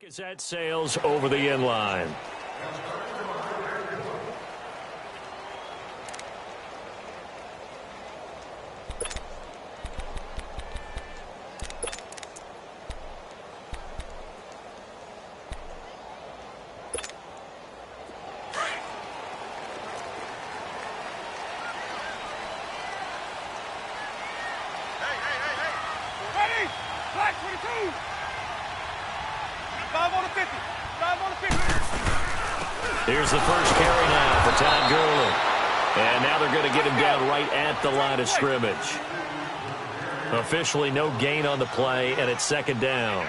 As that sails over the end line. Ready? Flag 22. 5 on the 50. 5 on the 50. Here's the first carry now for Todd Gurley. And now they're going to get him down right at the line of scrimmage. Officially no gain on the play, and it's second down.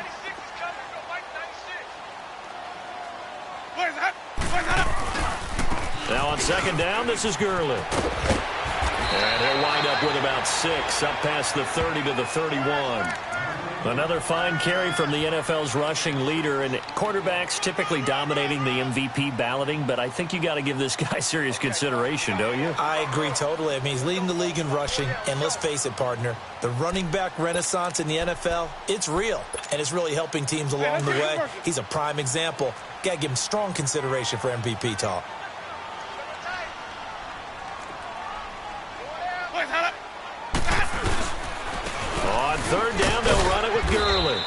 Now on second down, this is Gurley. And he'll wind up with about 6, up past the 30 to the 31. Another fine carry from the NFL's rushing leader, and quarterbacks typically dominating the MVP balloting, but I think you got to give this guy serious consideration, don't you? I agree totally. I mean, he's leading the league in rushing, and let's face it, partner, the running back renaissance in the NFL, it's real, and it's really helping teams along the way. He's a prime example. Got to give him strong consideration for MVP talk. On third down, they'll run it with Gurley.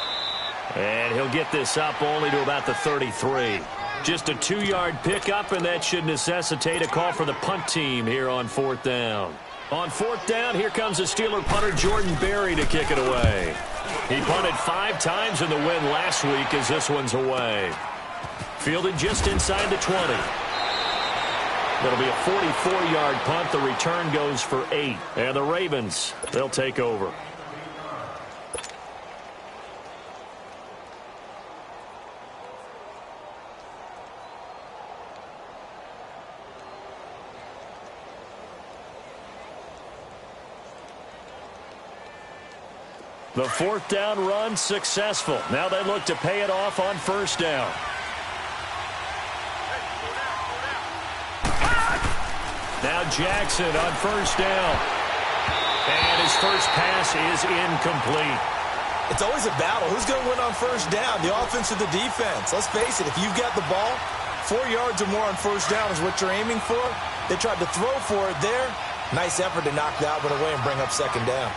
And he'll get this up only to about the 33. Just a 2-yard pickup, and that should necessitate a call for the punt team here on fourth down. On fourth down, here comes the Steeler punter Jordan Berry to kick it away. He punted 5 times in the win last week as this one's away. Fielded just inside the 20. That'll be a 44-yard punt. The return goes for 8. And the Ravens, they'll take over. The fourth down run successful. Now they look to pay it off on first down. Now Jackson on first down. And his first pass is incomplete. It's always a battle. Who's going to win on first down, the offense or the defense? Let's face it, if you've got the ball, 4 yards or more on first down is what you're aiming for. They tried to throw for it there. Nice effort to knock that one away and bring up second down.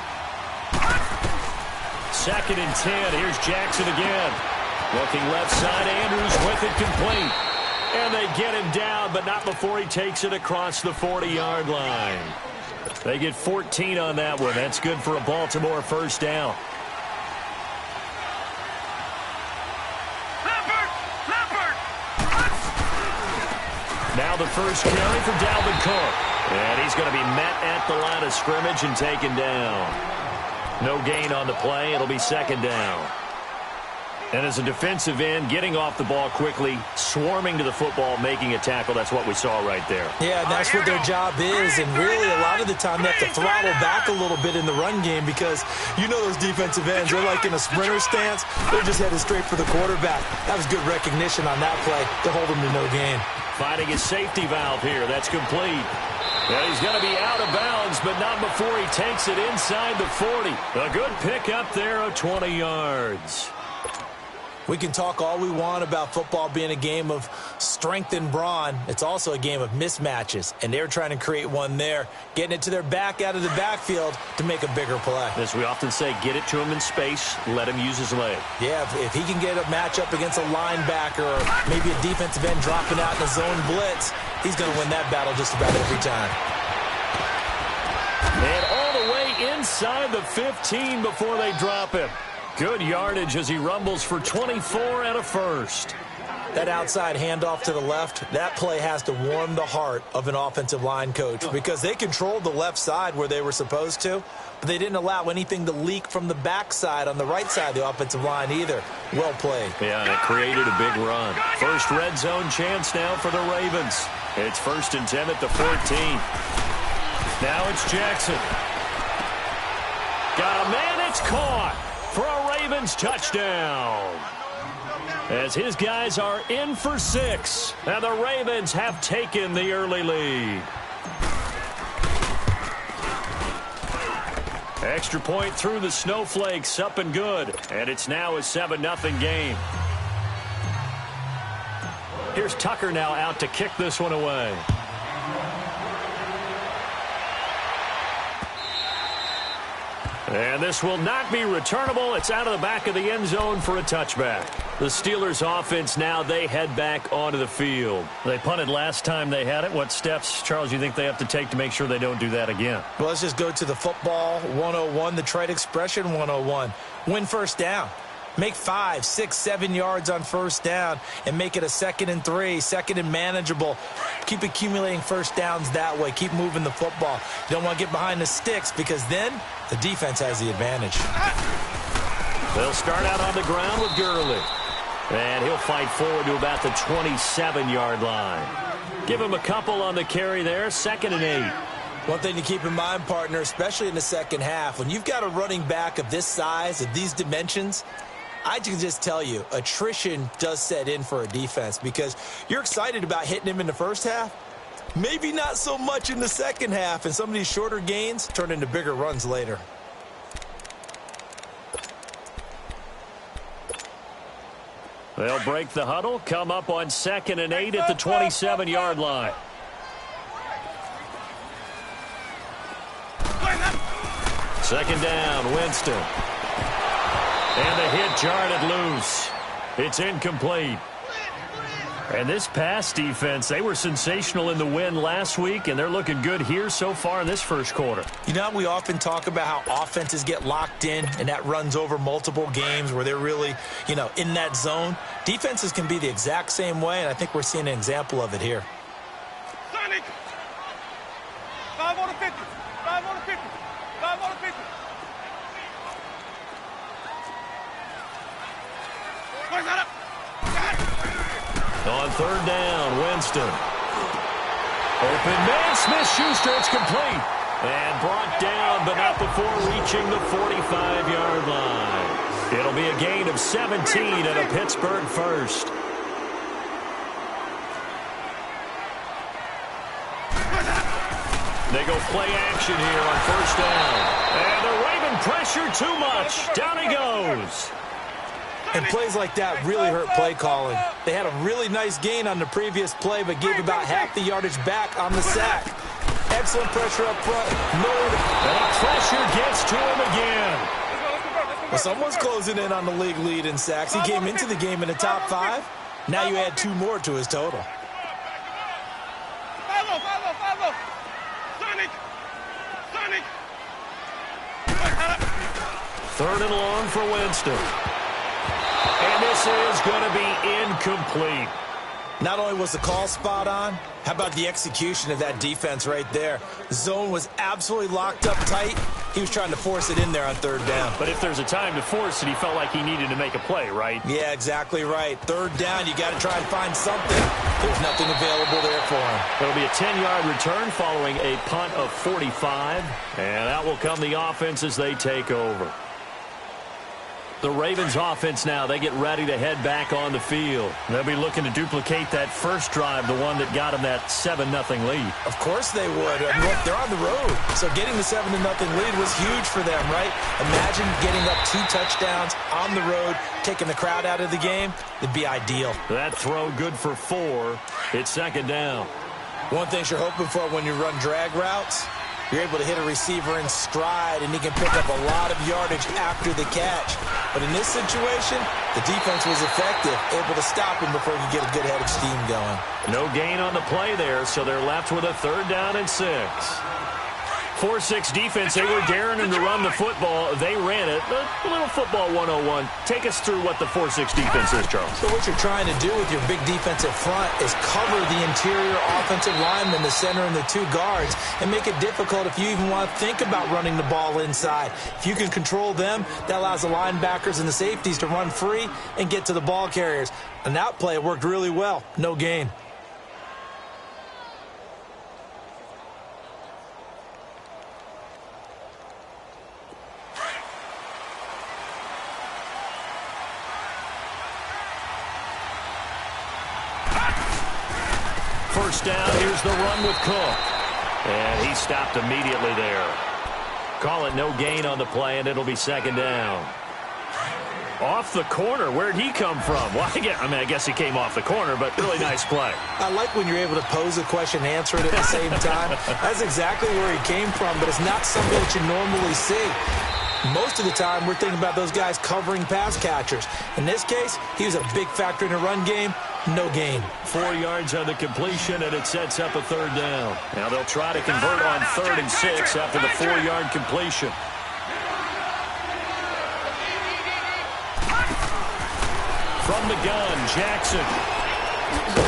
Second and 10. Here's Jackson again. Looking left side. Andrews with it complete. And they get him down, but not before he takes it across the 40-yard line. They get 14 on that one. That's good for a Baltimore first down. Now the first carry for Dalvin Cook. And he's going to be met at the line of scrimmage and taken down. No gain on the play. It'll be second down. And as a defensive end, getting off the ball quickly, swarming to the football, making a tackle, that's what we saw right there. Yeah, and that's what their job is. And really, a lot of the time, they have to throttle back a little bit in the run game because you know those defensive ends, they're like in a sprinter stance. They're just headed straight for the quarterback. That was good recognition on that play to hold them to no gain. Finding his safety valve here. That's complete. Well, he's going to be out of bounds, but not before he takes it inside the 40. A good pickup there of 20 yards. We can talk all we want about football being a game of strength and brawn. It's also a game of mismatches, and they're trying to create one there, getting it to their back out of the backfield to make a bigger play. As we often say, get it to him in space, let him use his leg. Yeah, if he can get a matchup against a linebacker or maybe a defensive end dropping out in a zone blitz, he's going to win that battle just about every time. And all the way inside the 15 before they drop him. Good yardage as he rumbles for 24 and a first. That outside handoff to the left, that play has to warm the heart of an offensive line coach because they controlled the left side where they were supposed to, but they didn't allow anything to leak from the backside on the right side of the offensive line either. Well played. Yeah, and it created a big run. First red zone chance now for the Ravens. It's first and 10 at the 14. Now it's Jackson. Got a man, it's caught for a Ravens touchdown. As his guys are in for 6. And the Ravens have taken the early lead. Extra point through the snowflakes, up and good. And it's now a 7-0 game. Here's Tucker now out to kick this one away. And this will not be returnable. It's out of the back of the end zone for a touchback. The Steelers offense now, they head back onto the field. They punted last time they had it. What steps, Charles, you think they have to take to make sure they don't do that again? Well, let's just go to the football 101, the trite expression 101. Win first down. Make 5, 6, 7 yards on first down and make it a 2nd and 3, 2nd and manageable. Keep accumulating first downs that way. Keep moving the football. You don't want to get behind the sticks because then the defense has the advantage. They'll start out on the ground with Gurley. And he'll fight forward to about the 27-yard line. Give him a couple on the carry there, 2nd and 8. One thing to keep in mind, partner, especially in the second half, when you've got a running back of this size, of these dimensions, I can just tell you, attrition does set in for a defense because you're excited about hitting him in the first half. Maybe not so much in the second half, and some of these shorter gains turn into bigger runs later. They'll break the huddle, come up on 2nd and 8 at the 27-yard line. Second down, Winston. And the hit jarred it loose. It's incomplete. And this pass defense, they were sensational in the win last week, and they're looking good here so far in this first quarter. You know, we often talk about how offenses get locked in, and that runs over multiple games where they're really, in that zone. Defenses can be the exact same way, and I think we're seeing an example of it here. Sonic! 5 on the 50. 5 on the 50. 5 on the 50. Where's that up? On third down, Winston. Open man, Smith-Schuster, it's complete. And brought down, but not before reaching the 45-yard line. It'll be a gain of 17 and a Pittsburgh first. They go play action here on first down. And the Raven pressure too much. Down he goes. And plays like that really hurt play calling. They had a really nice gain on the previous play, but gave about half the yardage back on the sack. Excellent pressure up front. And the pressure gets to him again. Well, someone's closing in on the league lead in sacks. He came into the game in the top 5. Now you add 2 more to his total. 5-0, 5-0. Sonic! Sonic! Third and long for Winston. And this is going to be incomplete. Not only was the call spot on, how about the execution of that defense right there? The zone was absolutely locked up tight. He was trying to force it in there on third down. But if there's a time to force it, he felt like he needed to make a play, right? Yeah, exactly right. Third down, you got to try and find something. There's nothing available there for him. It'll be a 10-yard return following a punt of 45. And out will come the offense as they take over. The Ravens offense now, they get ready to head back on the field. They'll be looking to duplicate that first drive, the one that got them that 7-0 lead. Of course they would. Look, they're on the road. So getting the 7-0 lead was huge for them, right? Imagine getting up 2 touchdowns on the road, taking the crowd out of the game. It'd be ideal. That throw good for 4. It's second down. One thing you're hoping for when you run drag routes, you're able to hit a receiver in stride, and he can pick up a lot of yardage after the catch. But in this situation, the defense was effective, able to stop him before he could get a good head of steam going. No gain on the play there, so they're left with a 3rd down and 6. 4-6 defense, they were daring him to run the football. They ran it. A little football 101. Take us through what the 4-6 defense is, Charles. So what you're trying to do with your big defensive front is cover the interior offensive lineman, the center, and the 2 guards, and make it difficult if you even want to think about running the ball inside. If you can control them, that allows the linebackers and the safeties to run free and get to the ball carriers. And that play worked really well. No gain. First down, here's the run with Cook. And he stopped immediately there. Call it no gain on the play, and it'll be second down. Off the corner. Where'd he come from? Well, I guess he came off the corner, but really nice play. I like when you're able to pose a question and answer it at the same time. That's exactly where he came from, but it's not something that you normally see. Most of the time, we're thinking about those guys covering pass catchers. In this case, he was a big factor in the run game. No gain. 4 yards on the completion, and it sets up a third down. Now they'll try to convert on 3rd and 6 after the 4-yard completion. From the gun, Jackson.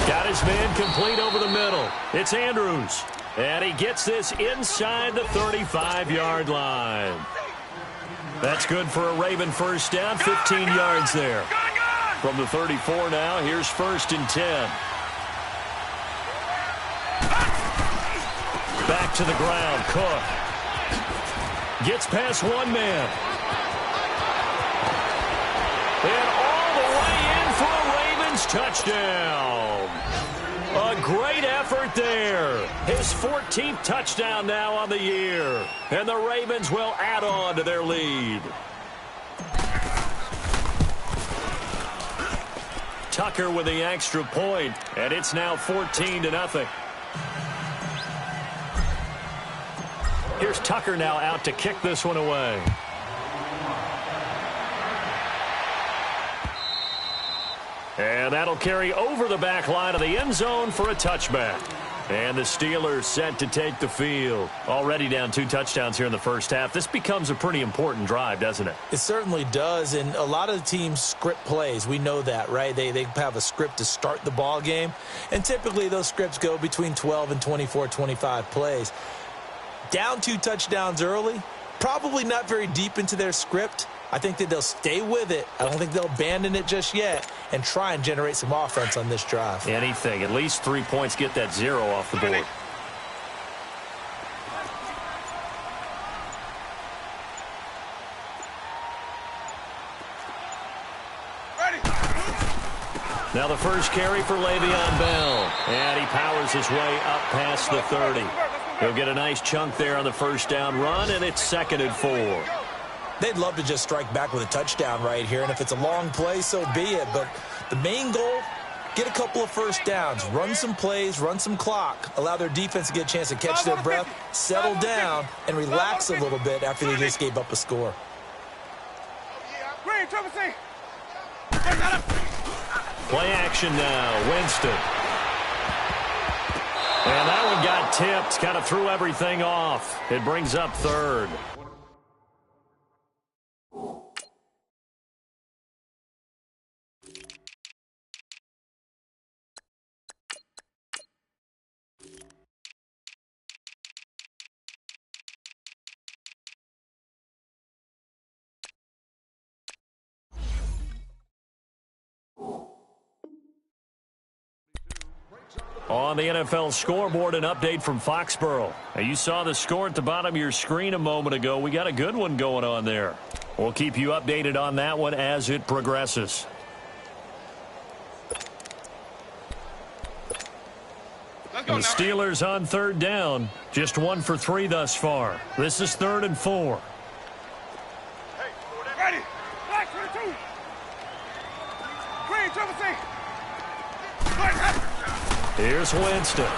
Got his man complete over the middle. It's Andrews. And he gets this inside the 35-yard line. That's good for a Raven first down, 15 yards there. From the 34 now, here's 1st and 10. Back to the ground, Cook. Gets past one man. And all the way in for a Ravens touchdown. A great effort there. His 14th touchdown now on the year. And the Ravens will add on to their lead. Tucker with the extra point, and it's now 14-0. Here's Tucker now out to kick this one away. And that'll carry over the back line of the end zone for a touchback. And the Steelers set to take the field. Already down 2 touchdowns here in the first half. This becomes a pretty important drive, doesn't it? It certainly does, and a lot of the teams script plays. We know that, right? They have a script to start the ball game, and typically those scripts go between 12 and 24, 25 plays. Down 2 touchdowns early, probably not very deep into their script. I think that they'll stay with it. I don't think they'll abandon it just yet and try and generate some offense on this drive. Anything. At least 3 points, get that 0 off the board. Now the first carry for Le'Veon Bell. And he powers his way up past the 30. He'll get a nice chunk there on the first down run, and it's 2nd and 4. They'd love to just strike back with a touchdown right here, and if it's a long play, so be it. But the main goal, get a couple of first downs, run some plays, run some clock, allow their defense to get a chance to catch their breath, settle down, and relax a little bit after they just gave up a score. Play action now, Winston. And that one got tipped, kind of threw everything off. It brings up 3rd. On the NFL scoreboard, an update from Foxborough. Now, you saw the score at the bottom of your screen a moment ago. We got a good one going on there. We'll keep you updated on that one as it progresses. The Steelers on 3rd down. Just 1 for 3 thus far. This is 3rd and 4. Ready. Black 22. Green, triple C. Here's Winston.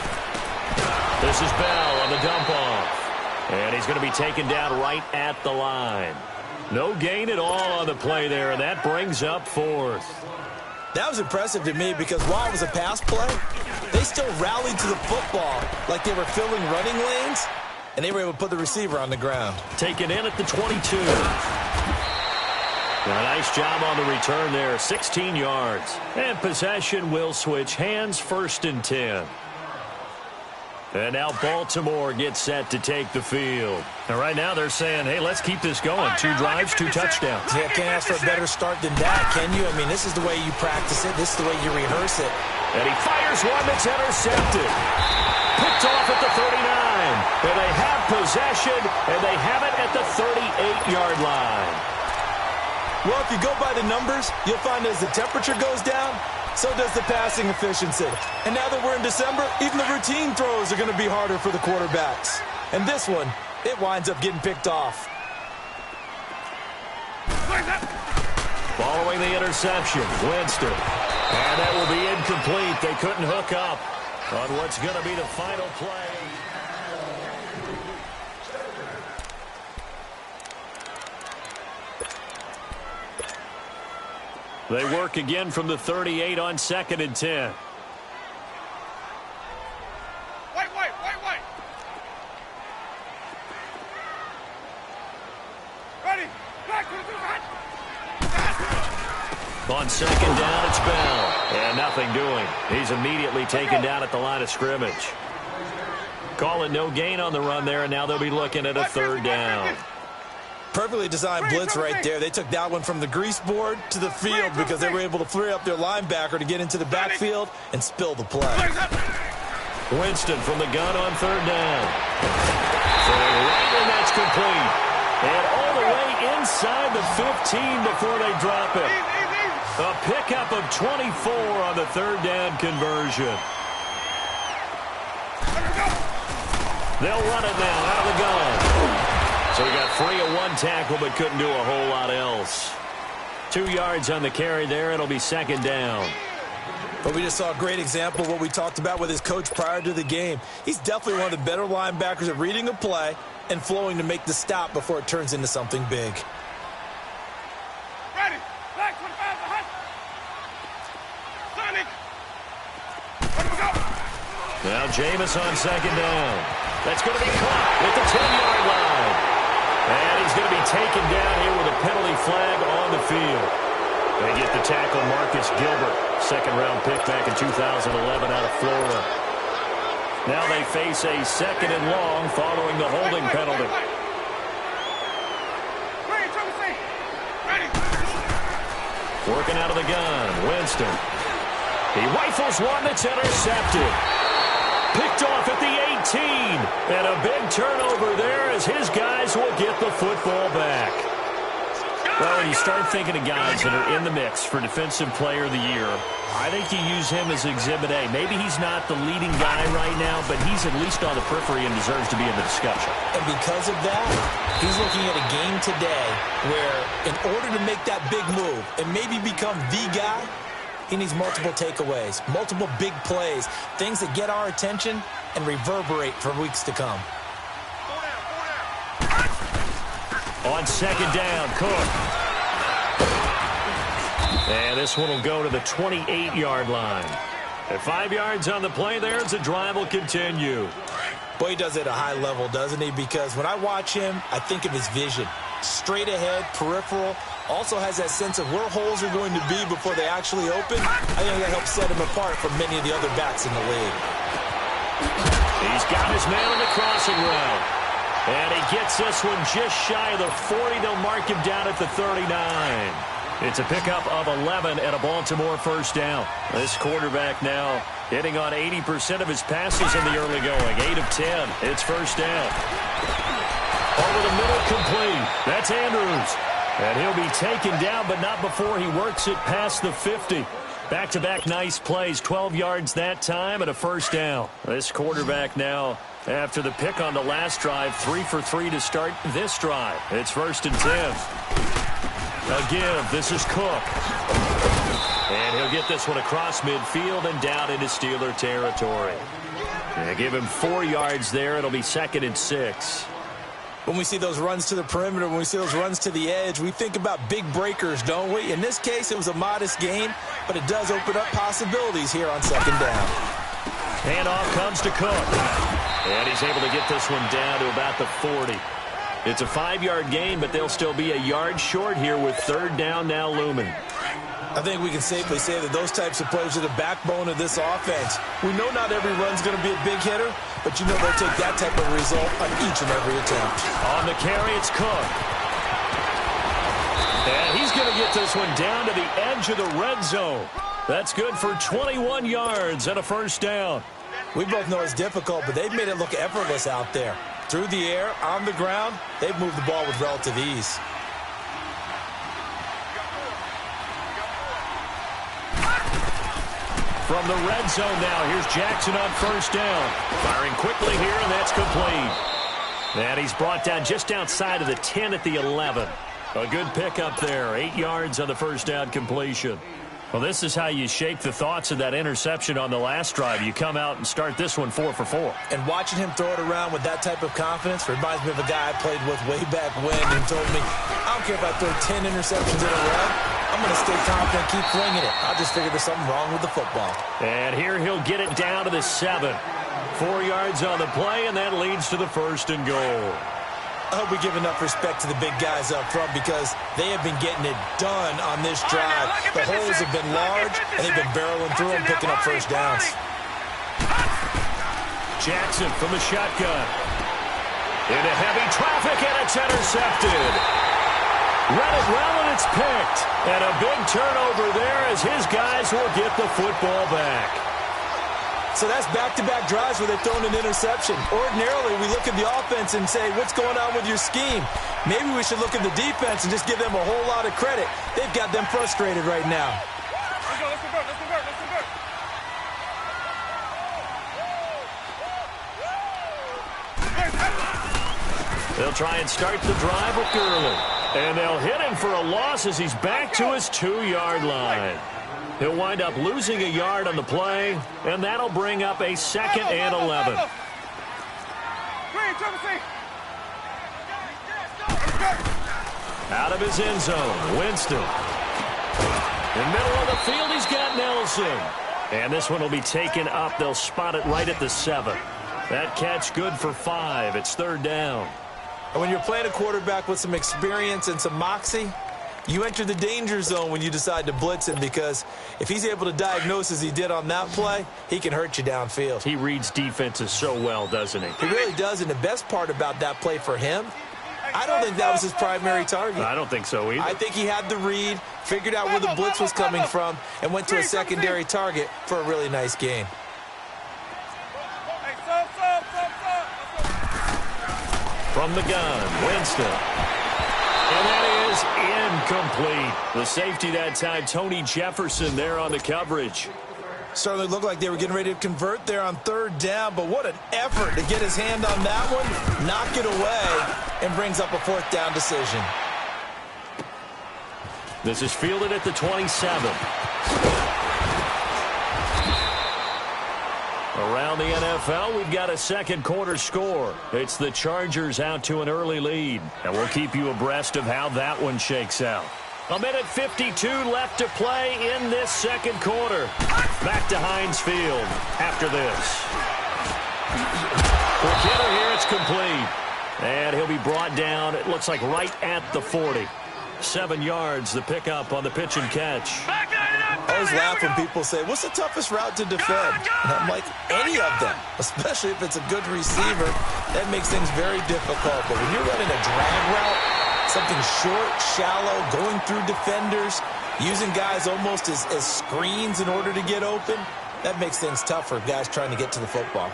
This is Bell on the dump off. And he's going to be taken down right at the line. No gain at all on the play there, and that brings up 4th. That was impressive to me because while it was a pass play, they still rallied to the football like they were filling running lanes, and they were able to put the receiver on the ground. Taken in at the 22. A nice job on the return there, 16 yards. And possession will switch hands, 1st and 10. And now Baltimore gets set to take the field. And right now they're saying, hey, let's keep this going. 2 drives, 2 touchdowns. Yeah, can't ask for a better start than that, can you? I mean, this is the way you practice it. This is the way you rehearse it. And he fires one that's intercepted. Picked off at the 39. And they have possession, and they have it at the 38-yard line. Well, if you go by the numbers, you'll find as the temperature goes down, so does the passing efficiency. And now that we're in December, even the routine throws are going to be harder for the quarterbacks. And this one, it winds up getting picked off. Following the interception, Winston. And that will be incomplete. They couldn't hook up on what's going to be the final play. They work again from the 38 on 2nd and 10. Wait. Ready. Back to the hot. On 2nd down, it's Bell. And nothing doing. He's immediately taken down at the line of scrimmage. Call it no gain on the run there, and now they'll be looking at a 3rd down. Perfectly designed blitz right there. They took that one from the grease board to the field because they were able to free up their linebacker to get into the backfield and spill the play. Winston from the gun on 3rd down. Throwing right, and that's complete. And all the way inside the 15 before they drop it. A pickup of 24 on the 3rd down conversion. They'll run it now out of the gun. So he got free of one tackle but couldn't do a whole lot else. 2 yards on the carry there. It'll be 2nd down. But we just saw a great example of what we talked about with his coach prior to the game. He's definitely one of the better linebackers at reading a play and flowing to make the stop before it turns into something big. Ready. Black 25 the hut. Sonic. Let him go. Now Jameis on 2nd down. That's going to be caught at the 10-yard line. And he's going to be taken down here with a penalty flag on the field. They get the tackle, Marcus Gilbert, 2nd-round pick back in 2011 out of Florida. Now they face a 2nd and long following the holding penalty. Ready. Working out of the gun, Winston. He rifles one that's intercepted. Picked off at the 18. And a big turnover there as his guys will get the football back. Well, when you start thinking of guys that are in the mix for Defensive Player of the Year, I think you use him as Exhibit A. Maybe he's not the leading guy right now, but he's at least on the periphery and deserves to be in the discussion. And because of that, he's looking at a game today where in order to make that big move and maybe become the guy, he needs multiple takeaways, multiple big plays, things that get our attention and reverberate for weeks to come. On 2nd down, Cook. And this one will go to the 28-yard line. At 5 yards on the play there as the drive will continue. Boy, he does it at a high level, doesn't he? Because when I watch him, I think of his vision. Straight ahead, peripheral. Also has that sense of where holes are going to be before they actually open. I think that helps set him apart from many of the other backs in the league. He's got his man on the crossing route. And he gets this one just shy of the 40. They'll mark him down at the 39. It's a pickup of 11 and a Baltimore 1st down. This quarterback now hitting on 80% of his passes in the early going. 8 of 10. It's 1st down. Over the middle, complete. That's Andrews. And he'll be taken down, but not before he works it past the 50. Back-to-back nice plays. 12 yards that time and a 1st down. This quarterback now, after the pick on the last drive, 3 for 3 to start this drive. It's 1st and 10. Again, this is Cook. And he'll get this one across midfield and down into Steeler territory. And give him 4 yards there. It'll be 2nd and 6. When we see those runs to the perimeter, when we see those runs to the edge, we think about big breakers, don't we? In this case, it was a modest gain, but it does open up possibilities here on 2nd down. Handoff comes to Cook. And he's able to get this one down to about the 40. It's a 5-yard gain, but they'll still be a yard short here with 3rd down now looming. I think we can safely say that those types of plays are the backbone of this offense. We know not every run's going to be a big hitter, but you know they'll take that type of result on each and every attempt. On the carry, it's Cook. And he's going to get this one down to the edge of the red zone. That's good for 21 yards and a 1st down. We both know it's difficult, but they've made it look effortless out there. Through the air, on the ground, they've moved the ball with relative ease. From the red zone now, here's Jackson on 1st down. Firing quickly here, and that's complete. And he's brought down just outside of the 10 at the 11. A good pickup there. 8 yards on the first down completion. Well, this is how you shake the thoughts of that interception on the last drive. You come out and start this one 4 for 4. And watching him throw it around with that type of confidence reminds me of a guy I played with way back when and told me, I don't care if I throw 10 interceptions in a row. I'm going to stay confident, keep flinging it. I'll just figure there's something wrong with the football. And here he'll get it down to the 7. 4 yards on the play, and that leads to the 1st and goal. I hope we give enough respect to the big guys up front because they have been getting it done on this drive. The holes have been large, and they've been barreling through them, picking up first downs. Jackson from the shotgun. Into heavy traffic, and it's intercepted. Read it well, and it's picked. And a big turnover there as his guys will get the football back. So that's back-to-back drives where they've thrown an interception. Ordinarily, we look at the offense and say, what's going on with your scheme? Maybe we should look at the defense and just give them a whole lot of credit. They've got them frustrated right now. Let's go, let's convert, let's convert, let's convert. They'll try and start the drive with Gurley. And they'll hit him for a loss as he's back to his 2-yard line. He'll wind up losing a yard on the play, and that'll bring up a 2nd and 11. Out of his end zone, Winston. In the middle of the field, he's got Nelson. And this one will be taken up. They'll spot it right at the 7. That catch good for 5. It's 3rd down. And when you're playing a quarterback with some experience and some moxie, you enter the danger zone when you decide to blitz him because if he's able to diagnose as he did on that play, he can hurt you downfield. He reads defenses so well, doesn't he? He really does, and the best part about that play for him, I don't think that was his primary target. I don't think so either. I think he had the read, figured out where the blitz was coming from, and went to a secondary target for a really nice gain. From the gun, Winston. And that is incomplete. The safety that time, Tony Jefferson there on the coverage. Certainly looked like they were getting ready to convert there on 3rd down, but what an effort to get his hand on that one, knock it away, and brings up a 4th down decision. This is fielded at the 27. Around the NFL, we've got a 2nd quarter score. It's the Chargers out to an early lead, and we'll keep you abreast of how that one shakes out. 1:52 left to play in this 2nd quarter. Back to Heinz Field after this. For Kittle here, it's complete. And he'll be brought down, it looks like right at the 40. 7 yards, the pickup on the pitch and catch. I always laugh when people say, what's the toughest route to defend? And I'm like, any of them, especially if it's a good receiver. That makes things very difficult. But when you're running a drag route, something short, shallow, going through defenders, using guys almost as screens in order to get open, that makes things tough for guys trying to get to the football.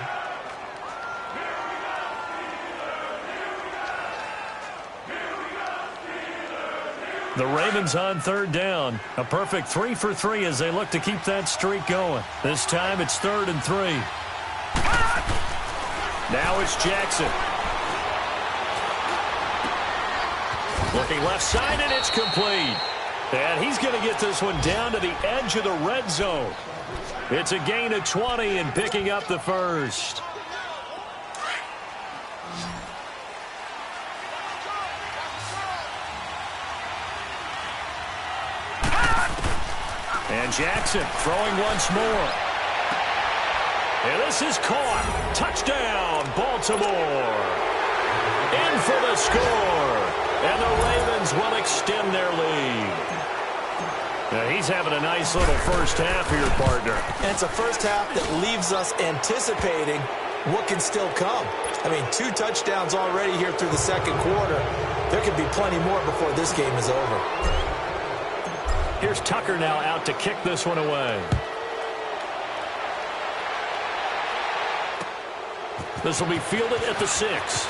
The Ravens on 3rd down. A perfect 3 for 3 as they look to keep that streak going. This time it's 3rd and 3. Now it's Jackson. Looking left side, and it's complete. And he's going to get this one down to the edge of the red zone. It's a gain of 20 and picking up the 1st. And Jackson throwing once more. And this is caught. Touchdown, Baltimore. In for the score. And the Ravens will extend their lead. Now he's having a nice little first half here, partner. And it's a first half that leaves us anticipating what can still come. I mean, 2 touchdowns already here through the 2nd quarter. There could be plenty more before this game is over. Here's Tucker now out to kick this one away. This will be fielded at the 6.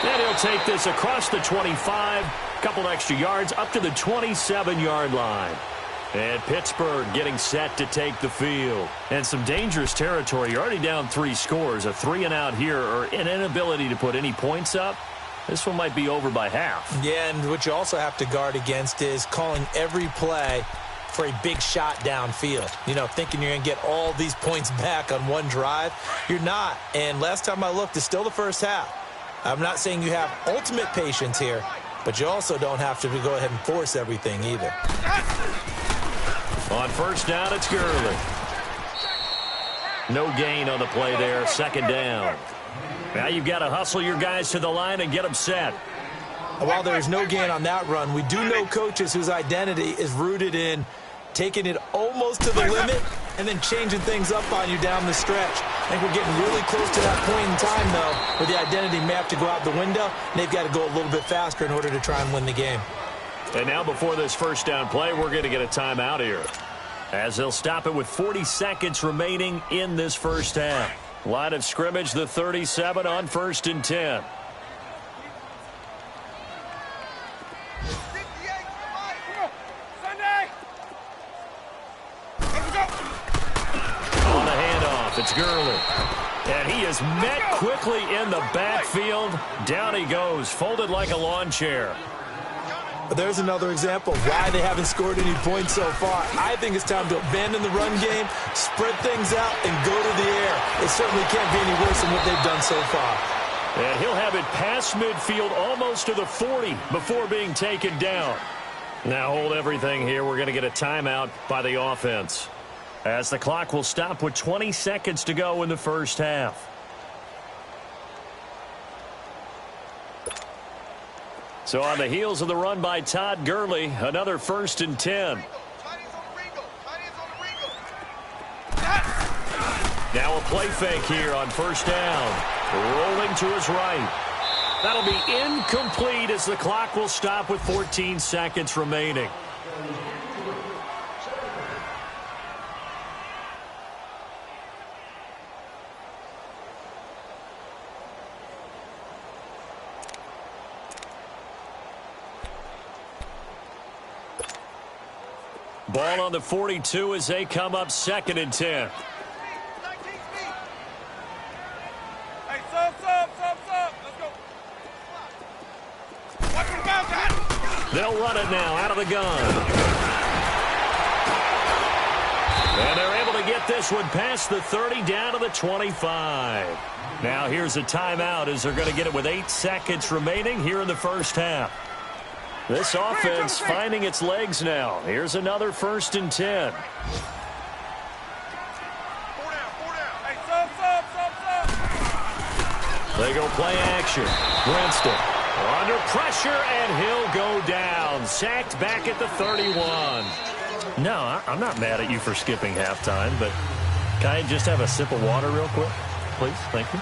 And he'll take this across the 25. Couple extra yards up to the 27-yard line. And Pittsburgh getting set to take the field. And some dangerous territory. You're already down 3 scores. A 3-and-out here or an inability to put any points up This one might be over by half. Yeah, and what you also have to guard against is calling every play for a big shot downfield. You know, thinking you're going to get all these points back on one drive. You're not. And last time I looked, it's still the first half. I'm not saying you have ultimate patience here, but you also don't have to go ahead and force everything either. On first down, it's Gurley. No gain on the play there, second down. Now you've got to hustle your guys to the line and get them set. While there's no gain on that run, we do know coaches whose identity is rooted in taking it almost to the limit and then changing things up on you down the stretch. I think we're getting really close to that point in time, though, where the identity may have to go out the window, and they've got to go a little bit faster in order to try and win the game. And now before this first down play, we're going to get a timeout here, as they'll stop it with 40 seconds remaining in this first half. Line of scrimmage, the 37 on first and 10. On the handoff, it's Gurley. And he is met quickly in the backfield. Down he goes, folded like a lawn chair. There's another example of why they haven't scored any points so far. I think it's time to abandon the run game, spread things out, and go to the air. It certainly can't be any worse than what they've done so far. And he'll have it past midfield almost to the 40 before being taken down. Now hold everything here. We're going to get a timeout by the offense, as the clock will stop with 20 seconds to go in the first half. So on the heels of the run by Todd Gurley, another first and 10. Now a play fake here on first down. Rolling to his right. That'll be incomplete as the clock will stop with 14 seconds remaining. Ball on the 42 as they come up second and 10. Hey, sub. Let's go. Watch for the bounce. They'll run it now out of the gun. And they're able to get this one past the 30 down to the 25. Now here's a timeout as they're going to get it with 8 seconds remaining here in the first half. This offense finding its legs now. Here's another first and 10. 4 down. Hey, sub. They go play action. Winston under pressure, and he'll go down. Sacked back at the 31. No, I'm not mad at you for skipping halftime, but can I just have a sip of water real quick? Please, thank you.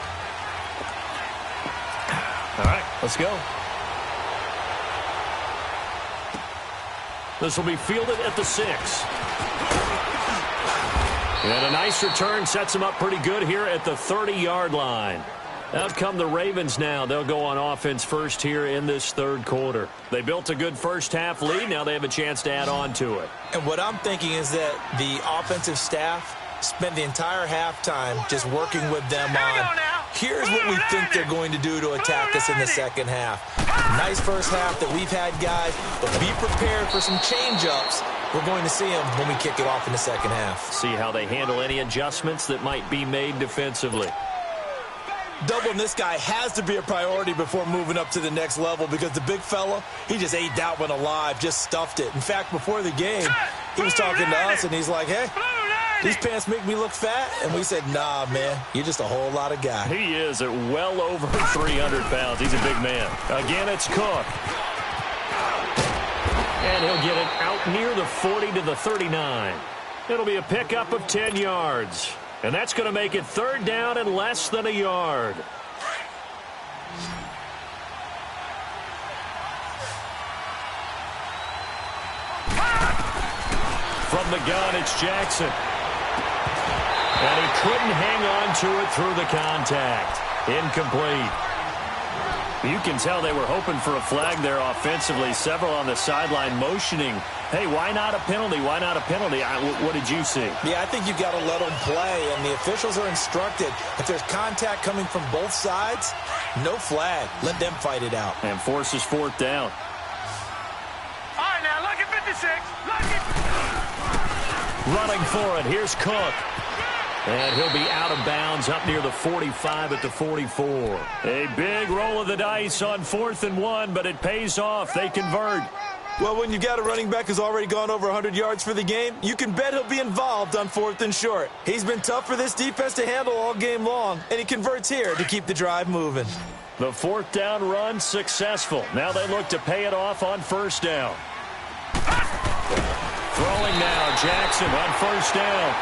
All right, let's go. This will be fielded at the 6. And a nice return sets them up pretty good here at the 30-yard line. Out come the Ravens now. They'll go on offense first here in this third quarter. They built a good first-half lead. Now they have a chance to add on to it. And what I'm thinking is that the offensive staff spent the entire halftime just working with them on, here's what we think they're going to do to attack us in the second half. Nice first half that we've had, guys, but be prepared for some change-ups. We're going to see them when we kick it off in the second half. See how they handle any adjustments that might be made defensively. Doubling this guy has to be a priority before moving up to the next level, because the big fella, he just ate that one alive, just stuffed it. In fact, before the game, he was talking to us, and he's like, hey, these pants make me look fat. And we said, nah, man, you're just a whole lot of guy. He is at well over 300 pounds. He's a big man. Again, it's Cook. And he'll get it out near the 40 to the 39. It'll be a pickup of 10 yards. And that's going to make it third down and less than a yard. From the gun, it's Jackson. And he couldn't hang on to it through the contact. Incomplete. You can tell they were hoping for a flag there offensively. Several on the sideline motioning, hey, why not a penalty? Why not a penalty? What did you see? Yeah, I think you've got to let them play, and the officials are instructed. If there's contact coming from both sides, no flag. Let them fight it out. And forces fourth down. All right, now, look at 56. Look at... Running for it, here's Cook. And he'll be out of bounds up near the 45 at the 44. A big roll of the dice on 4th and 1, but it pays off. They convert. Well, when you've got a running back who's already gone over 100 yards for the game, you can bet he'll be involved on 4th and short. He's been tough for this defense to handle all game long, and he converts here to keep the drive moving. The 4th down run successful. Now they look to pay it off on 1st down. Throwing now, Jackson on 1st down.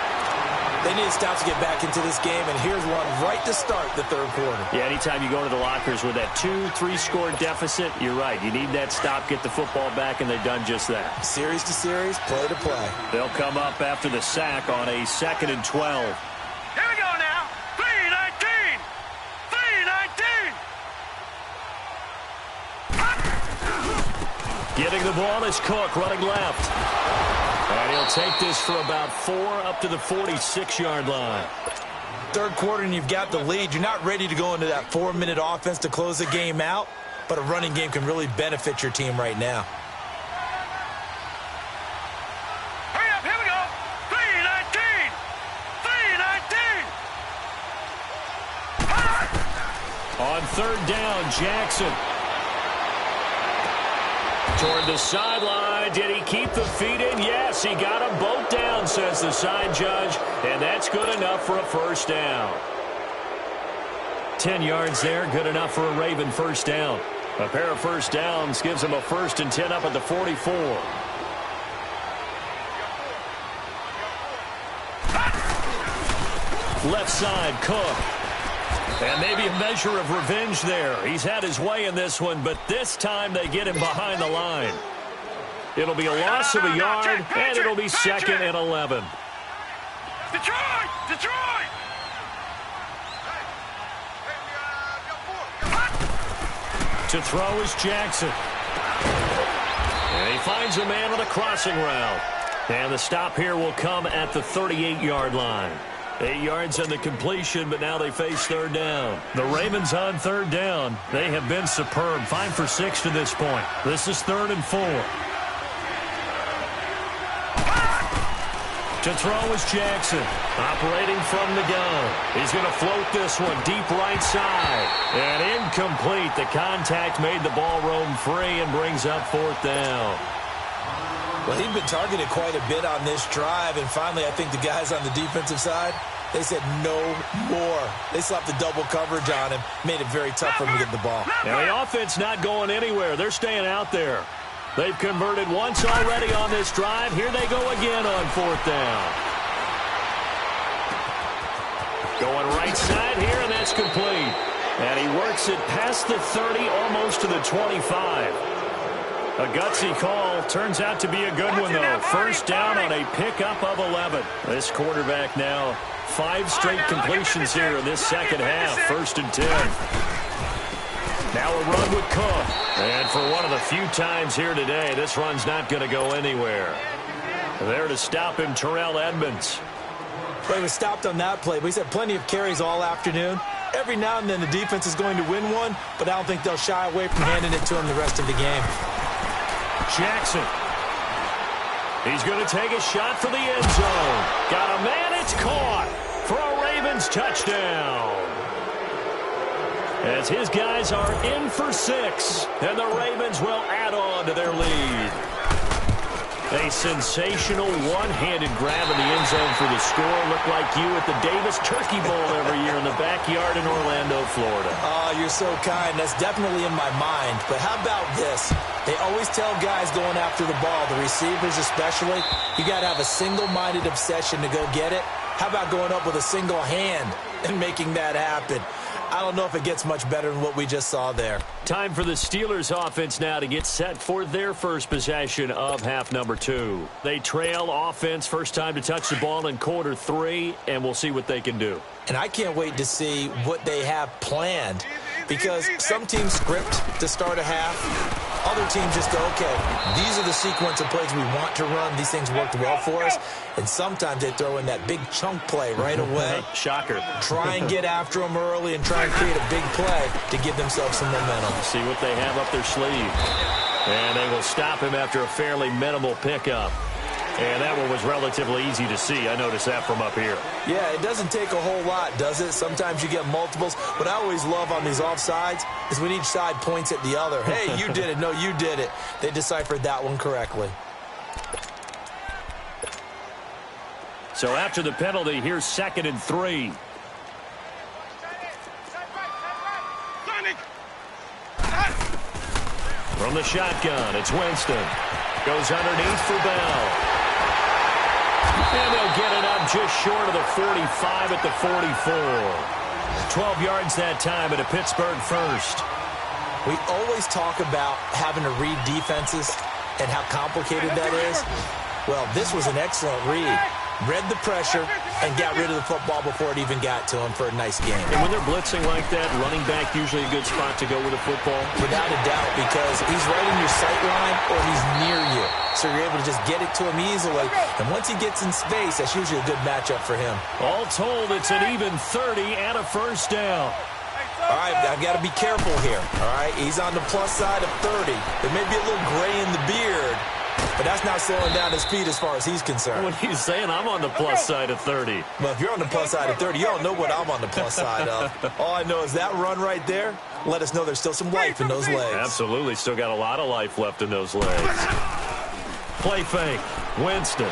They need to stop to get back into this game, and here's one right to start the third quarter. Yeah, anytime you go to the lockers with that 2-3 score deficit, you're right. You need that stop, get the football back, and they've done just that. Series to series, play to play. They'll come up after the sack on a 2nd and 12. Here we go now. 3-19. 3-19. Getting the ball is Cook running left. And he'll take this for about 4 up to the 46-yard line. Third quarter and you've got the lead. You're not ready to go into that 4-minute offense to close the game out, but a running game can really benefit your team right now. Hurry up, here we go. 3-19. 3-19. On 3rd down, Jackson. Toward the sideline. Did he keep the feet in? Yes, he got them both down, says the side judge. And that's good enough for a 1st down. 10 yards there, good enough for a Raven 1st down. A pair of 1st downs gives them a 1st and 10 up at the 44. Left side, Cook. And maybe a measure of revenge there. He's had his way in this one, but this time they get him behind the line. It'll be a loss of a yard, and it'll be 2nd and 11. Detroit! Detroit! To throw is Jackson. And he finds a man on a crossing route. And the stop here will come at the 38-yard line. 8 yards on the completion, but now they face 3rd down. The Ravens on 3rd down. They have been superb. 5 for 6 to this point. This is 3rd and 4. To throw is Jackson. Operating from the gun. He's going to float this one deep right side. And incomplete. The contact made the ball roam free and brings up 4th down. Well, he'd been targeted quite a bit on this drive, and finally I think the guys on the defensive side, they said no more. They slapped the double coverage on him, made it very tough for him to get the ball. And the offense not going anywhere. They're staying out there. They've converted once already on this drive. Here they go again on 4th down. Going right side here, and that's complete. And he works it past the 30, almost to the 25. A gutsy call. Turns out to be a good one, though. 1st down on a pickup of 11. This quarterback now 5 straight completions here in this second half. 1st and 10. Now a run with Cook. And for one of the few times here today, this run's not going to go anywhere. There to stop him, Terrell Edmunds. Well, he was stopped on that play, but he's had plenty of carries all afternoon. Every now and then the defense is going to win one, but I don't think they'll shy away from handing it to him the rest of the game. Jackson. He's going to take a shot for the end zone. Got a man. It's caught for a Ravens touchdown. As his guys are in for 6, and the Ravens will add on to their lead. A sensational one-handed grab in the end zone for the score. Looked like you at the Davis Turkey Bowl every year in the backyard in Orlando, Florida. Oh, you're so kind. That's definitely in my mind. But how about this? They always tell guys going after the ball, the receivers especially, you got to have a single-minded obsession to go get it. How about going up with a single hand and making that happen? I don't know if it gets much better than what we just saw there. Time for the Steelers offense now to get set for their first possession of half number 2. They trail offense first time to touch the ball in quarter 3, and we'll see what they can do. And I can't wait to see what they have planned, because some teams script to start a half. Other teams just go, okay, these are the sequence of plays we want to run. These things worked well for us. And sometimes they throw in that big chunk play right away. Shocker. Try and get after them early and try and create a big play to give themselves some momentum. See what they have up their sleeve. And they will stop him after a fairly minimal pickup. And that one was relatively easy to see. I noticed that from up here. Yeah, it doesn't take a whole lot, does it? Sometimes you get multiples. What I always love on these offsides is when each side points at the other. Hey, you did it. No, you did it. They deciphered that one correctly. So after the penalty, here's 2nd and 3. From the shotgun, it's Winston. Goes underneath for Bell. And they'll get it up just short of the 45 at the 44. 12 yards that time at a Pittsburgh first. We always talk about having to read defenses and how complicated that is. Well, this was an excellent read. Read the pressure and got rid of the football before it even got to him for a nice game. And when they're blitzing like that, running back usually a good spot to go with a football? Without a doubt, because he's right in your sight line or he's near you. So you're able to just get it to him easily. And once he gets in space, that's usually a good matchup for him. All told, it's an even 30 and a first down. All right, I've got to be careful here. All right, he's on the plus side of 30. There may be a little gray in the beard, but that's not slowing down his speed as far as he's concerned. What he's saying, I'm on the plus side of 30. Well, if you're on the plus side of 30, you don't know what I'm on the plus side of. All I know is that run right there let us know there's still some life in those legs. Absolutely, still got a lot of life left in those legs. Play fake, Winston.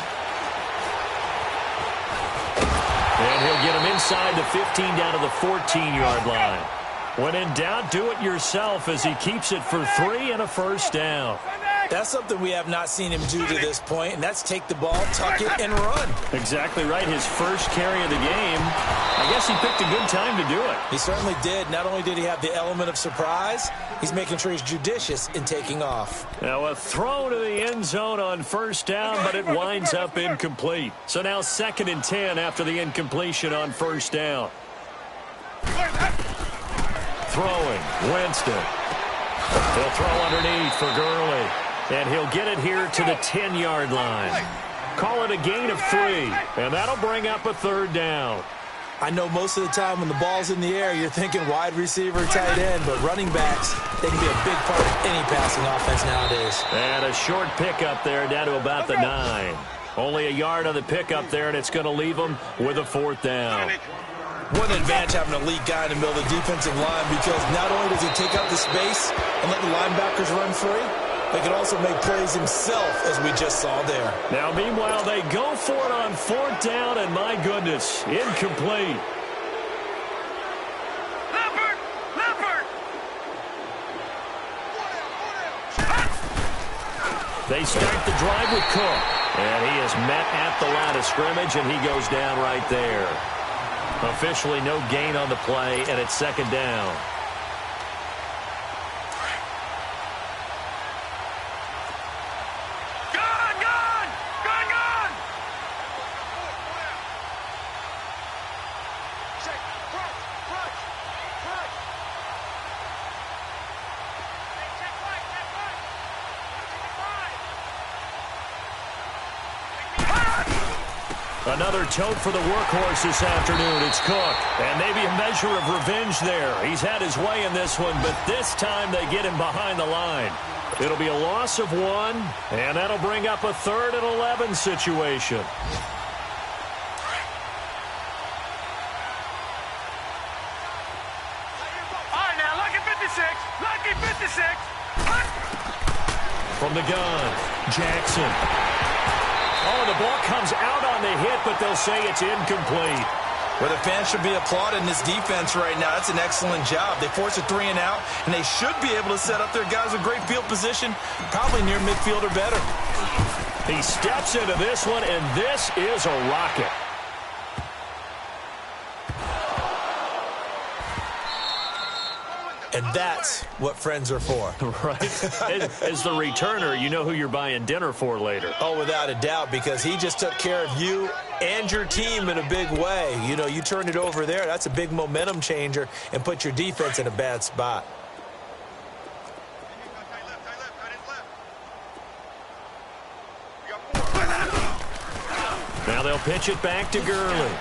And he'll get him inside the 15 down to the 14-yard line. When in doubt, do it yourself as he keeps it for 3 and a first down. That's something we have not seen him do to this point, and that's take the ball, tuck it, and run. Exactly right. His first carry of the game. I guess he picked a good time to do it. He certainly did. Not only did he have the element of surprise, he's making sure he's judicious in taking off. Now a throw to the end zone on first down, but it winds up incomplete. So now 2nd and 10 after the incompletion on first down. Throwing, Winston. He'll throw underneath for Gurley. And he'll get it here to the 10-yard line. Call it a gain of 3. And that'll bring up a 3rd down. I know most of the time when the ball's in the air, you're thinking wide receiver, tight end, but running backs, they can be a big part of any passing offense nowadays. And a short pickup there down to about the 9. Only a yard on the pickup there, and it's going to leave them with a 4th down. What an advantage having an elite guy in the middle of the defensive line, because not only does he take up the space and let the linebackers run free, he can also make plays himself, as we just saw there. Now, meanwhile, they go for it on 4th down, and my goodness, incomplete. Leopard! They start the drive with Cook, and he is met at the line of scrimmage, and he goes down right there. Officially no gain on the play, and it's 2nd down. Another tote for the workhorse this afternoon. It's Cook. And maybe a measure of revenge there. He's had his way in this one, but this time they get him behind the line. It'll be a loss of 1, and that'll bring up a 3rd and 11 situation. All right, now, lucky 56. Lucky 56. From the gun, Jackson. Oh, the ball comes out on the hit, but they'll say it's incomplete. Well, the fans should be applauding this defense right now. That's an excellent job. They force a 3 and out, and they should be able to set up their guys with great field position, probably near midfield or better. He steps into this one, and this is a rocket. And that's what friends are for. Right. As the returner, you know who you're buying dinner for later. Oh, without a doubt, because he just took care of you and your team in a big way. You know, you turn it over there, that's a big momentum changer and put your defense in a bad spot. Now they'll pitch it back to Gurley.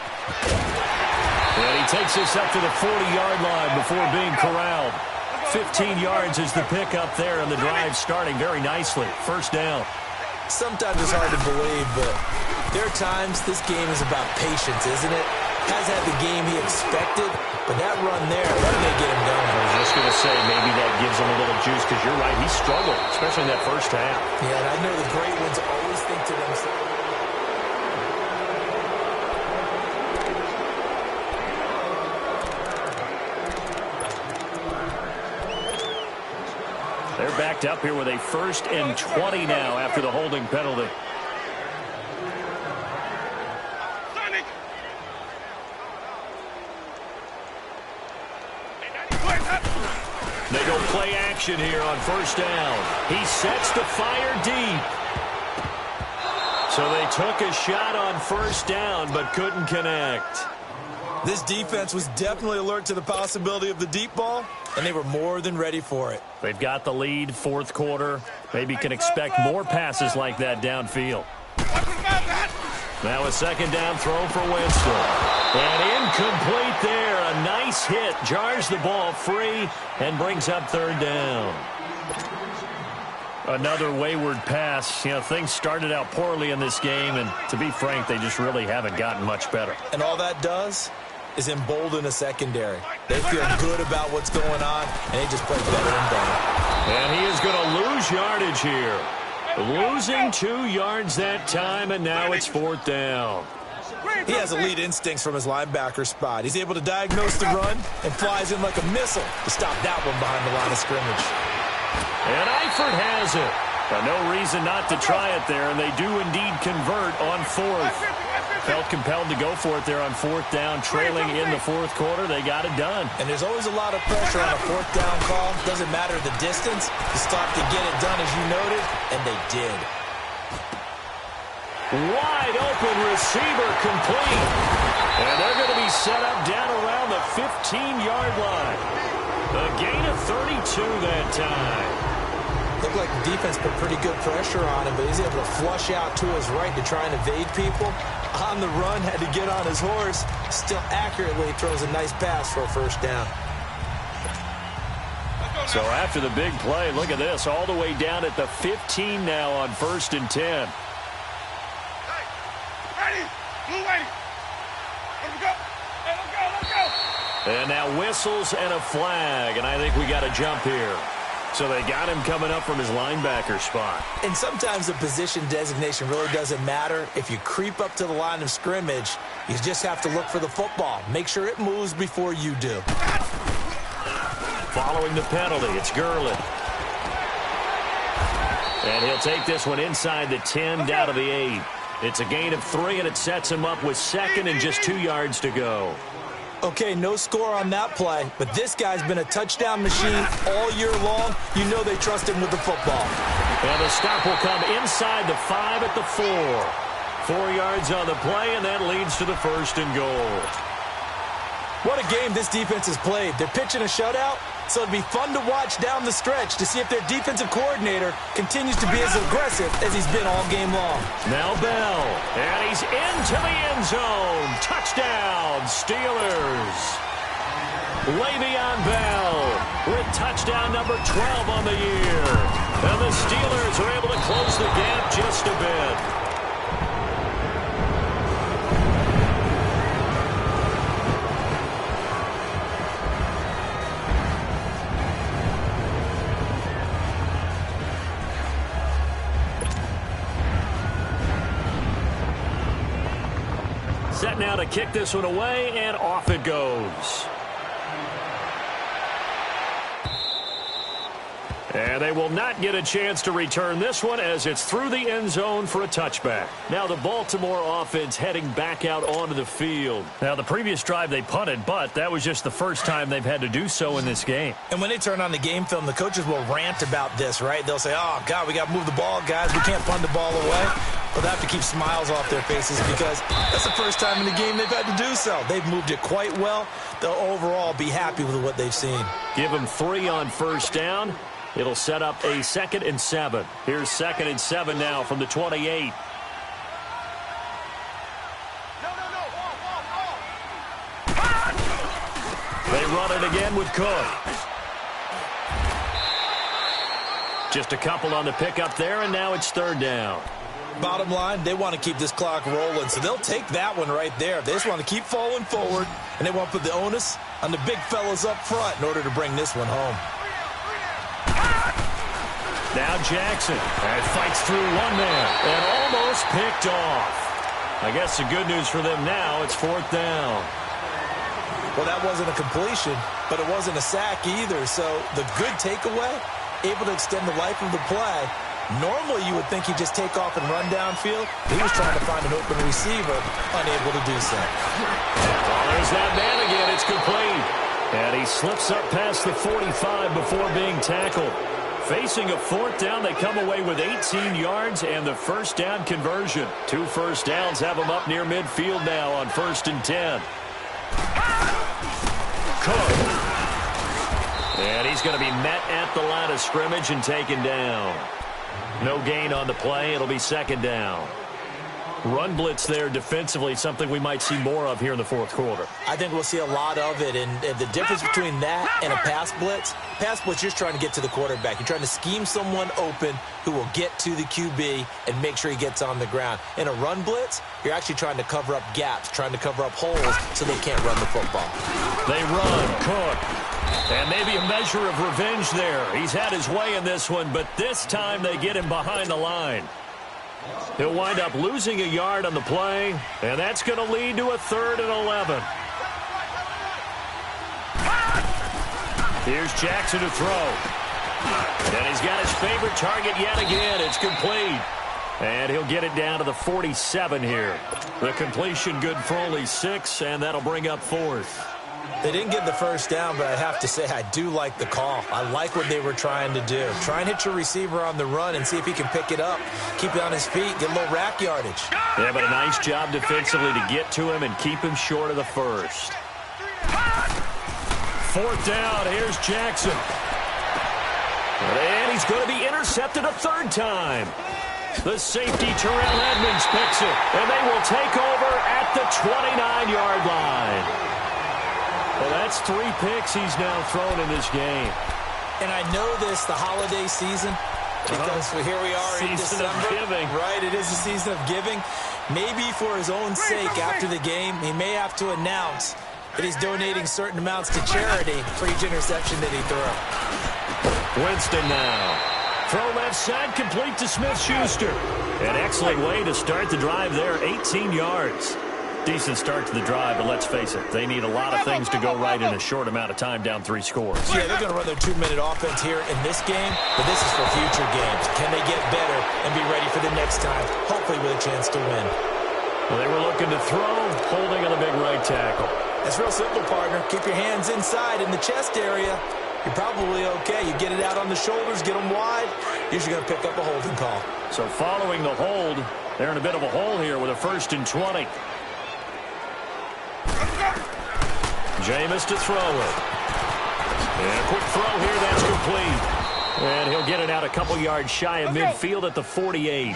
And he takes this up to the 40-yard line before being corralled. 15 yards is the pickup there, and the drive starting very nicely. First down. Sometimes it's hard to believe, but there are times this game is about patience, isn't it? Has had the game he expected, but that run there, that may get him going. I was just going to say, maybe that gives him a little juice, because you're right, he struggled, especially in that first half. Yeah, and I know the great ones always think to themselves. They're backed up here with a 1st and 20 now after the holding penalty. They go play action here on first down. He sets to fire deep. So they took a shot on first down but couldn't connect. This defense was definitely alert to the possibility of the deep ball, and they were more than ready for it. They've got the lead, fourth quarter. Maybe can expect more passes like that downfield. Now a second down throw for Winston. And incomplete there. A nice hit. Jars the ball free and brings up third down. Another wayward pass. You know, things started out poorly in this game, and to be frank, they just really haven't gotten much better. And all that does is embolden a secondary. They feel good about what's going on, and they just play better and better. And he is going to lose yardage here. Losing 2 yards that time, and now it's fourth down. He has elite instincts from his linebacker spot. He's able to diagnose the run and flies in like a missile to stop that one behind the line of scrimmage. And Eifert has it. No reason not to try it there, and they do indeed convert on fourth. Felt compelled to go for it there on fourth down, trailing in the fourth quarter. They got it done. And there's always a lot of pressure on a fourth down call. Doesn't matter the distance. You stop to get it done, as you noted, and they did. Wide open receiver complete. And they're going to be set up down around the 15-yard line. A gain of 32 that time. Looked like the defense put pretty good pressure on him, but he's able to flush out to his right to try and evade people. On the run, had to get on his horse. Still accurately throws a nice pass for a first down. So after the big play, look at this, all the way down at the 15 now on 1st and 10. And now whistles and a flag, and I think we got a jump here. So they got him coming up from his linebacker spot. And sometimes the position designation really doesn't matter. If you creep up to the line of scrimmage, you just have to look for the football. Make sure it moves before you do. Following the penalty, it's Gurley. And he'll take this one inside the 10, down to the 8. It's a gain of 3, and it sets him up with 2nd and just 2 yards to go. Okay, no score on that play, but this guy's been a touchdown machine all year long. You know they trust him with the football. And the stop will come inside the 5 at the 4. 4 yards on the play, and that leads to the 1st and goal. What a game this defense has played. They're pitching a shutout, so it'd be fun to watch down the stretch to see if their defensive coordinator continues to be as aggressive as he's been all game long. Now Bell, and he's into the end zone. Touchdown, Steelers. Le'Veon Bell with touchdown number 12 on the year. And the Steelers are able to close the gap just a bit. Set now to kick this one away, and off it goes. And they will not get a chance to return this one as it's through the end zone for a touchback. Now the Baltimore offense heading back out onto the field. Now the previous drive they punted, but that was just the first time they've had to do so in this game. And when they turn on the game film, the coaches will rant about this, right? They'll say, oh, God, we got to move the ball, guys. We can't punt the ball away. But they have to keep smiles off their faces because that's the first time in the game they've had to do so. They've moved it quite well. They'll overall be happy with what they've seen. Give them 3 on first down. It'll set up a 2nd and 7. Here's 2nd and 7 now from the 28. They run it again with Cook. Just a couple on the pickup there, and now it's 3rd down. Bottom line, they want to keep this clock rolling, so they'll take that one right there. They just want to keep falling forward, and they want to put the onus on the big fellas up front in order to bring this one home. Now Jackson fights through one man and almost picked off. I guess the good news for them now, it's 4th down. Well, that wasn't a completion, but it wasn't a sack either. So the good takeaway, able to extend the life of the play. Normally you would think he'd just take off and run downfield. He was trying to find an open receiver, unable to do so. Oh, there's that man again. It's complete. And he slips up past the 45 before being tackled. Facing a 4th down, they come away with 18 yards and the first down conversion. 2 first downs have them up near midfield now on 1st and 10. Cook. And he's going to be met at the line of scrimmage and taken down. No gain on the play. It'll be 2nd down. Run blitz there defensively, something we might see more of here in the 4th quarter. I think we'll see a lot of it, and the difference between that and a pass blitz, you're just trying to get to the quarterback. You're trying to scheme someone open who will get to the QB and make sure he gets on the ground. In a run blitz, you're actually trying to cover up gaps, trying to cover up holes so they can't run the football. They run, Cook. And maybe a measure of revenge there. He's had his way in this one, but this time they get him behind the line. He'll wind up losing a yard on the play, and that's going to lead to a 3rd and 11. Here's Jackson to throw. And he's got his favorite target yet again. It's complete. And he'll get it down to the 47 here. The completion good for only 6, and that'll bring up 4th. They didn't get the first down, but I have to say I do like the call. I like what they were trying to do. Try and hit your receiver on the run and see if he can pick it up. Keep it on his feet, get a little rack yardage. Yeah, but a nice job defensively to get to him and keep him short of the first. 4th down, here's Jackson. And he's going to be intercepted a 3rd time. The safety, Terrell Edmonds, picks it, and they will take over at the 29-yard line. Well, that's 3 picks he's now thrown in this game. And I know this, the holiday season, because here we are in December. Season of giving. Right, it is a season of giving. Maybe for his own sake after the game, he may have to announce that he's donating certain amounts to charity for each interception that he threw. Winston now. Throw left side, complete to Smith-Schuster. An excellent way to start the drive there, 18 yards. Decent start to the drive, but let's face it, they need a lot of things to go right in a short amount of time, down 3 scores. Yeah, they're going to run their 2-minute offense here in this game, but this is for future games. Can they get better and be ready for the next time, hopefully with a chance to win? Well, they were looking to throw, holding on the big right tackle. It's real simple, partner. Keep your hands inside in the chest area. You're probably okay. You get it out on the shoulders, get them wide. Usually going to pick up a holding call. So following the hold, they're in a bit of a hole here with a 1st and 20. Jameis to throw it. And a quick throw here, that's complete. And he'll get it out a couple yards shy of midfield at the 48.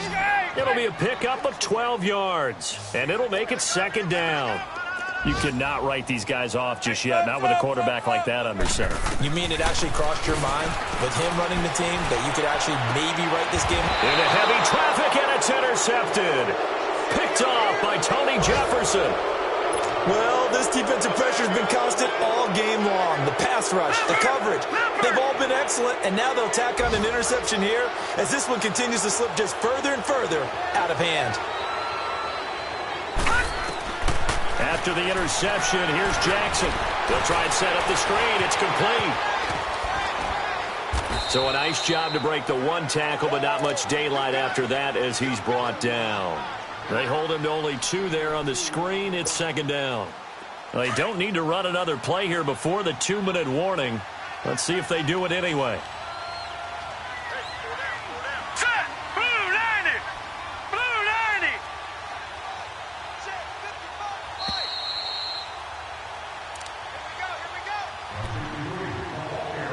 It'll be a pickup of 12 yards. And it'll make it 2nd down. You cannot write these guys off just yet, not with a quarterback like that under center. You mean it actually crossed your mind with him running the team that you could actually maybe write this game? Into heavy traffic, and it's intercepted. Picked off by Tony Jefferson. Well, this defensive pressure has been constant all game long. The pass rush, the coverage, they've all been excellent, and now they'll tack on an interception here as this one continues to slip just further and further out of hand. After the interception, here's Jackson. They'll try and set up the screen. It's complete. So a nice job to break the one tackle, but not much daylight after that as he's brought down. They hold him to only 2 there on the screen. It's second down. They don't need to run another play here before the 2-minute warning. Let's see if they do it anyway.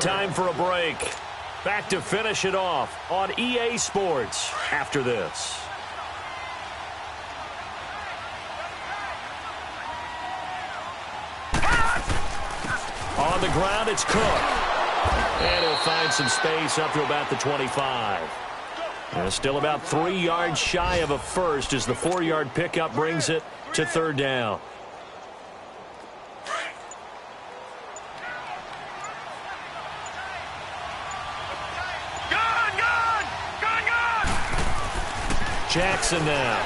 Time for a break. Back to finish it off on EA Sports after this. On the ground, it's Cook. And he'll find some space up to about the 25. And still about 3 yards shy of a first as the 4-yard pickup brings it to third down. Jackson now.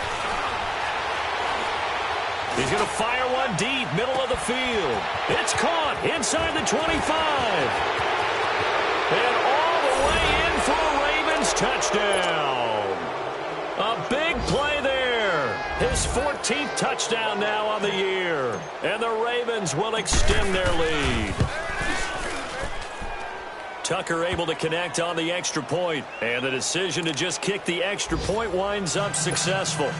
He's going to fire one deep, middle of the field. It's caught inside the 25. And all the way in for a Ravens touchdown. A big play there. His 14th touchdown now on the year. And the Ravens will extend their lead. Tucker able to connect on the extra point, and the decision to just kick the extra point winds up successful.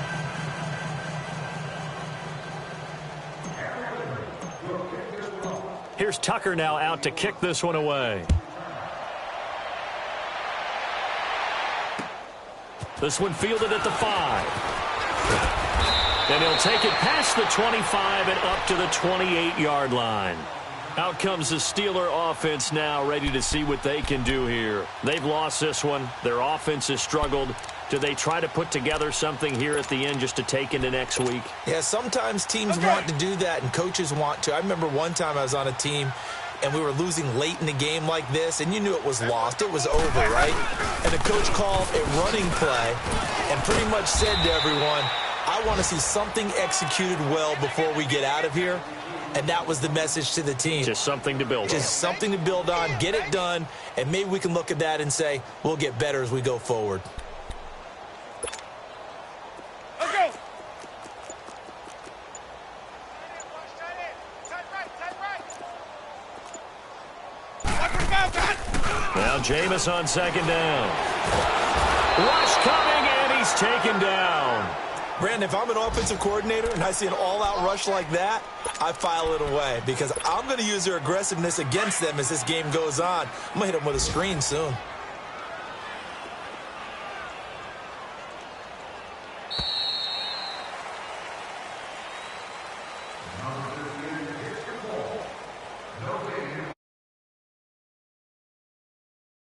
Here's Tucker now out to kick this one away. This one fielded at the 5. And he'll take it past the 25 and up to the 28-yard line. Out comes the Steeler offense now, ready to see what they can do here. They've lost this one. Their offense has struggled. Do they try to put together something here at the end just to take into next week? Yeah, sometimes teams want to do that and coaches want to. I remember one time I was on a team and we were losing late in the game like this, and you knew it was lost. It was over, right? And the coach called a running play and pretty much said to everyone, I want to see something executed well before we get out of here. And that was the message to the team. Just something to build on. Just something to build on, get it done, and maybe we can look at that and say, we'll get better as we go forward. Let's go. Now Jameis on second down. Rush coming, and he's taken down. Brandon, if I'm an offensive coordinator and I see an all-out rush like that, I file it away because I'm going to use their aggressiveness against them as this game goes on. I'm going to hit them with a screen soon.